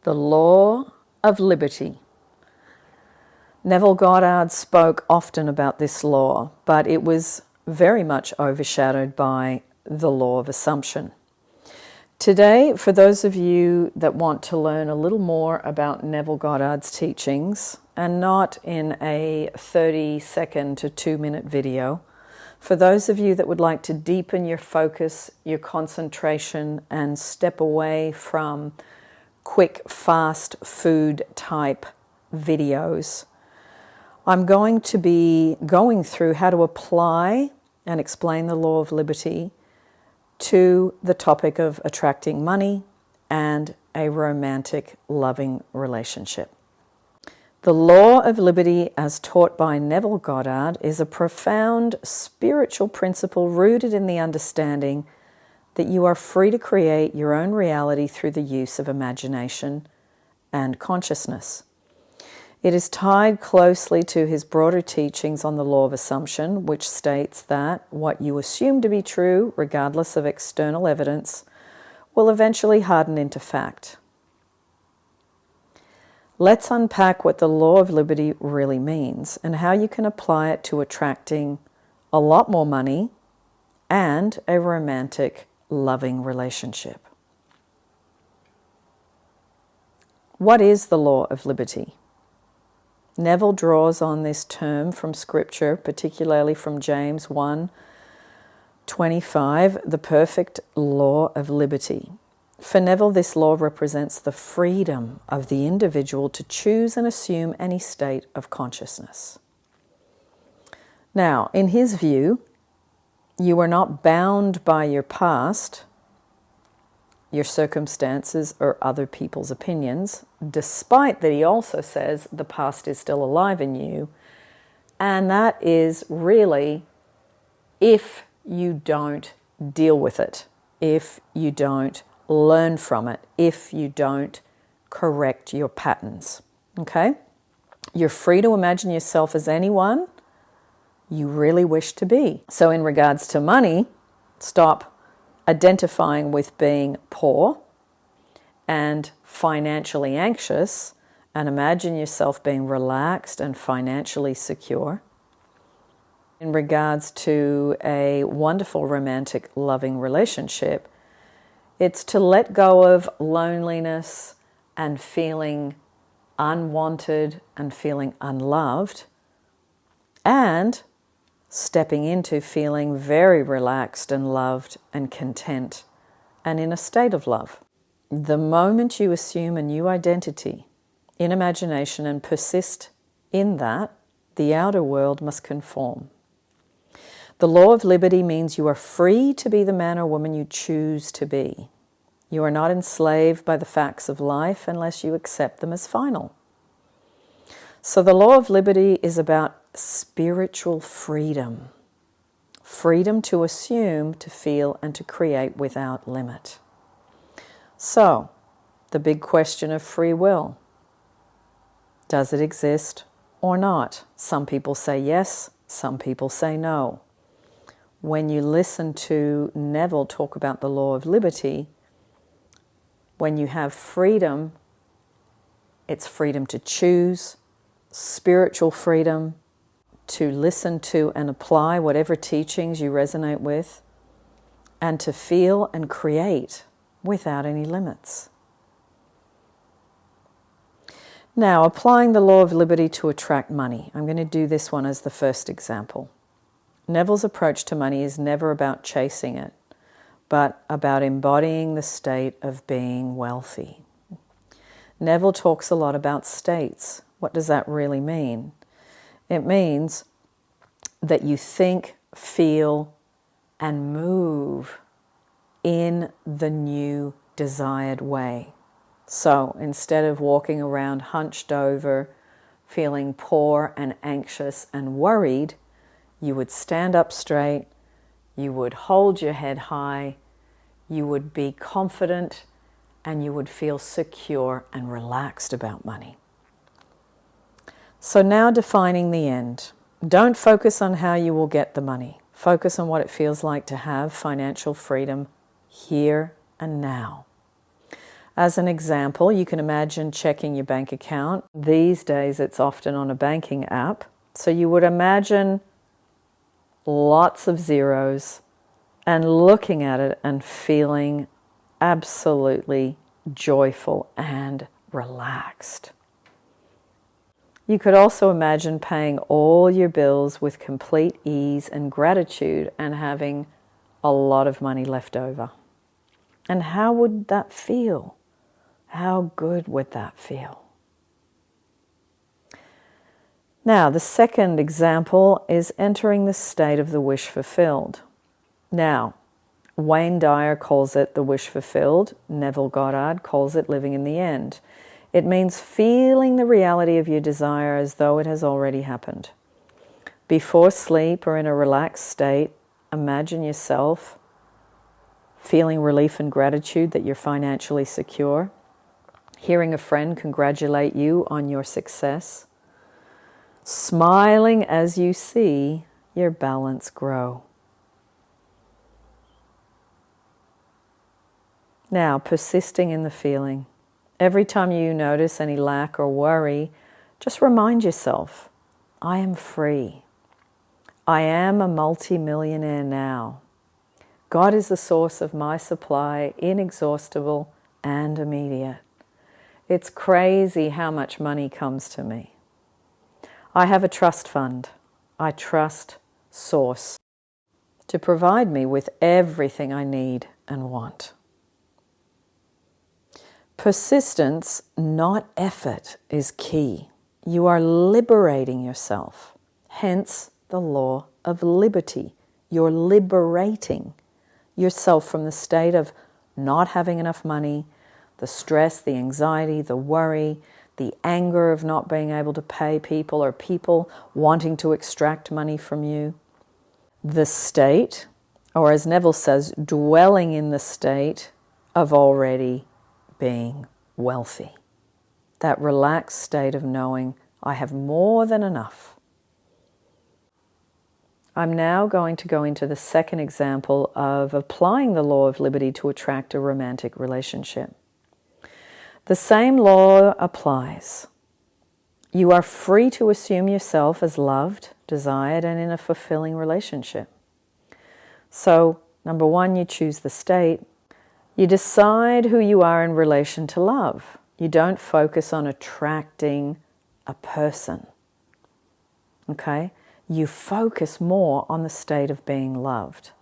The law of liberty. Neville Goddard spoke often about this law, but it was very much overshadowed by the law of assumption. Today, for those of you that want to learn a little more about Neville Goddard's teachings, and not in a 30-second to 2-minute video, for those of you that would like to deepen your focus, your concentration, and step away from quick, fast food type videos, I'm going to be going through how to apply and explain the law of liberty to the topic of attracting money and a romantic, loving relationship. The law of liberty, as taught by Neville Goddard, is a profound spiritual principle rooted in the understanding that you are free to create your own reality through the use of imagination and consciousness. It is tied closely to his broader teachings on the law of assumption, which states that what you assume to be true, regardless of external evidence, will eventually harden into fact. Let's unpack what the law of liberty really means and how you can apply it to attracting a lot more money and a romantic, loving relationship. What is the law of liberty? Neville draws on this term from Scripture, particularly from James 1:25, the perfect law of liberty. For Neville, this law represents the freedom of the individual to choose and assume any state of consciousness. Now, in his view, you are not bound by your past, your circumstances, or other people's opinions, despite that he also says the past is still alive in you, and that is really if you don't deal with it, if you don't learn from it, if you don't correct your patterns. Okay? You're free to imagine yourself as anyone you really wish to be. So in regards to money, stop identifying with being poor and financially anxious and imagine yourself being relaxed and financially secure. In regards to a wonderful romantic loving relationship, it's to let go of loneliness and feeling unwanted and feeling unloved, and stepping into feeling very relaxed and loved and content and in a state of love. The moment you assume a new identity in imagination and persist in that, the outer world must conform. The law of liberty means you are free to be the man or woman you choose to be. You are not enslaved by the facts of life unless you accept them as final. So the law of liberty is about spiritual freedom. Freedom to assume, to feel, and to create without limit. So, the big question of free will. Does it exist or not? Some people say yes, some people say no. When you listen to Neville talk about the law of liberty, when you have freedom, it's freedom to choose, spiritual freedom, to listen to and apply whatever teachings you resonate with, and to feel and create without any limits. Now, applying the law of liberty to attract money. I'm going to do this one as the first example. Neville's approach to money is never about chasing it, but about embodying the state of being wealthy. Neville talks a lot about states. What does that really mean? It means that you think, feel, and move in the new desired way. So instead of walking around hunched over, feeling poor and anxious and worried, you would stand up straight, you would hold your head high, you would be confident, and you would feel secure and relaxed about money. So now defining the end. Don't focus on how you will get the money. Focus on what it feels like to have financial freedom here and now. As an example, you can imagine checking your bank account. These days, it's often on a banking app. So you would imagine lots of zeros and looking at it and feeling absolutely joyful and relaxed. You could also imagine paying all your bills with complete ease and gratitude and having a lot of money left over. And how would that feel? How good would that feel? Now, the second example is entering the state of the wish fulfilled. Now, Wayne Dyer calls it the wish fulfilled. Neville Goddard calls it living in the end. It means feeling the reality of your desire as though it has already happened. Before sleep or in a relaxed state, imagine yourself feeling relief and gratitude that you're financially secure, hearing a friend congratulate you on your success, smiling as you see your balance grow. Now, persisting in the feeling. Every time you notice any lack or worry, just remind yourself, I am free. I am a multi-millionaire now. God is the source of my supply, inexhaustible and immediate. It's crazy how much money comes to me. I have a trust fund. I trust Source to provide me with everything I need and want. Persistence, not effort, is key. You are liberating yourself. Hence the law of liberty. You're liberating yourself from the state of not having enough money, the stress, the anxiety, the worry, the anger of not being able to pay people or people wanting to extract money from you. The state, or as Neville says, dwelling in the state of already being wealthy. That relaxed state of knowing I have more than enough. I'm now going to go into the second example of applying the law of liberty to attract a romantic relationship. The same law applies. You are free to assume yourself as loved, desired, and in a fulfilling relationship. So, number one, you choose the state. You decide who you are in relation to love. You don't focus on attracting a person. Okay? You focus more on the state of being loved.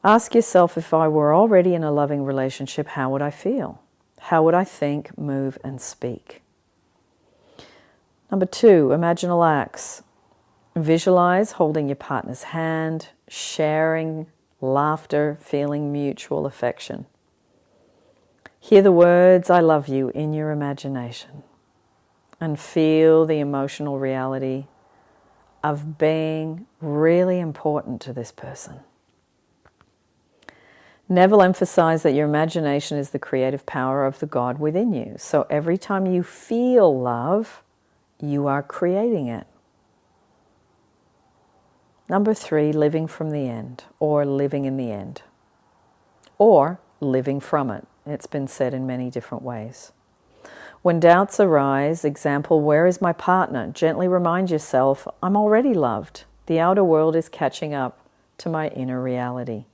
Ask yourself, if I were already in a loving relationship, how would I feel? How would I think, move, and speak? Number two, imaginal acts. Visualize holding your partner's hand, sharing laughter, feeling mutual affection. Hear the words, I love you, in your imagination. And feel the emotional reality of being really important to this person. Neville emphasized that your imagination is the creative power of the God within you. So every time you feel love, you are creating it. Number three, living from the end, or living in the end, or living from it. It's been said in many different ways. When doubts arise, example, where is my partner? Gently remind yourself, I'm already loved. The outer world is catching up to my inner reality.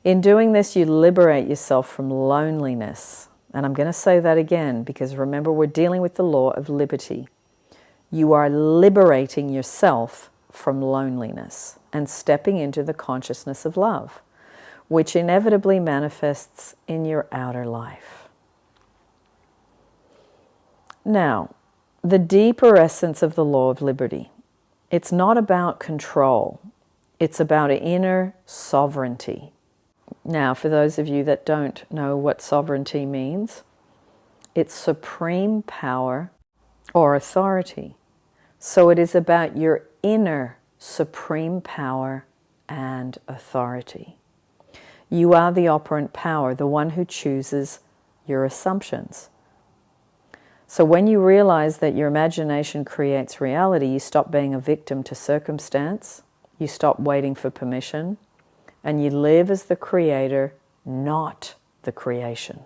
In doing this, you liberate yourself from loneliness. And I'm going to say that again, because remember, we're dealing with the law of liberty. You are liberating yourself from loneliness and stepping into the consciousness of love, which inevitably manifests in your outer life. Now, the deeper essence of the law of liberty. It's not about control. It's about inner sovereignty. Now, for those of you that don't know what sovereignty means, it's supreme power or authority. So it is about your inner supreme power and authority. You are the operant power, the one who chooses your assumptions. So when you realize that your imagination creates reality, you stop being a victim to circumstance, you stop waiting for permission, and you live as the creator, not the creation.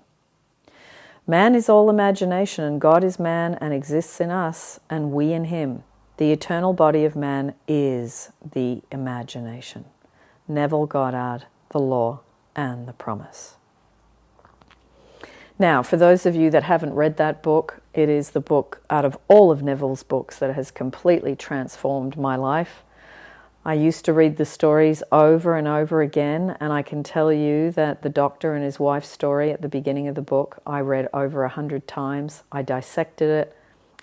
Man is all imagination, and God is man and exists in us, and we in him. The eternal body of man is the imagination. Neville Goddard, The Law and the Promise. Now, for those of you that haven't read that book, it is the book out of all of Neville's books that has completely transformed my life. I used to read the stories over and over again, and I can tell you that the doctor and his wife's story at the beginning of the book, I read over 100 times. I dissected it,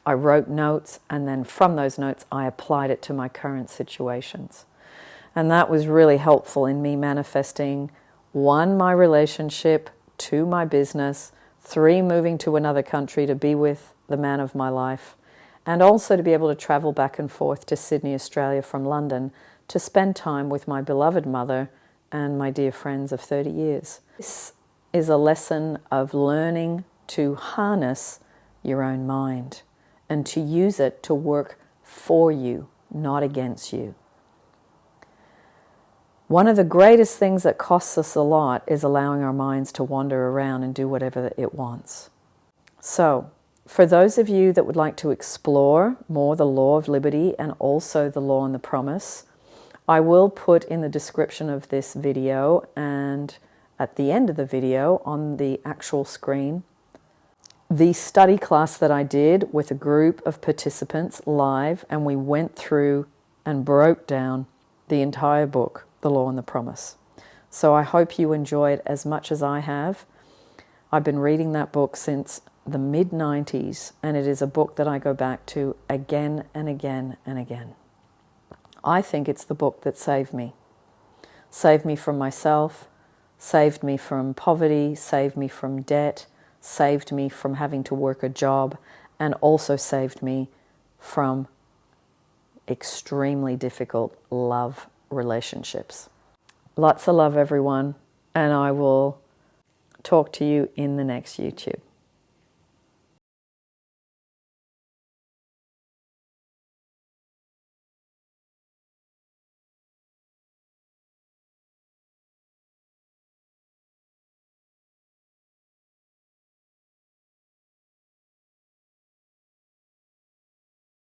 I wrote notes, and then from those notes I applied it to my current situations. And that was really helpful in me manifesting, 1, my relationship, 2, my business, 3, moving to another country to be with the man of my life, and also to be able to travel back and forth to Sydney, Australia from London to spend time with my beloved mother and my dear friends of 30 years. This is a lesson of learning to harness your own mind and to use it to work for you, not against you. One of the greatest things that costs us a lot is allowing our minds to wander around and do whatever it wants. So, for those of you that would like to explore more the law of liberty and also the law and the promise, I will put in the description of this video and at the end of the video on the actual screen the study class that I did with a group of participants live, and we went through and broke down the entire book, The Law and the Promise. So I hope you enjoy it as much as I have. I've been reading that book since the mid-90s, and it is a book that I go back to again and again and again. I think it's the book that saved me. Saved me from myself, saved me from poverty, saved me from debt, saved me from having to work a job, and also saved me from extremely difficult love relationships. Lots of love, everyone, and I will talk to you in the next YouTube.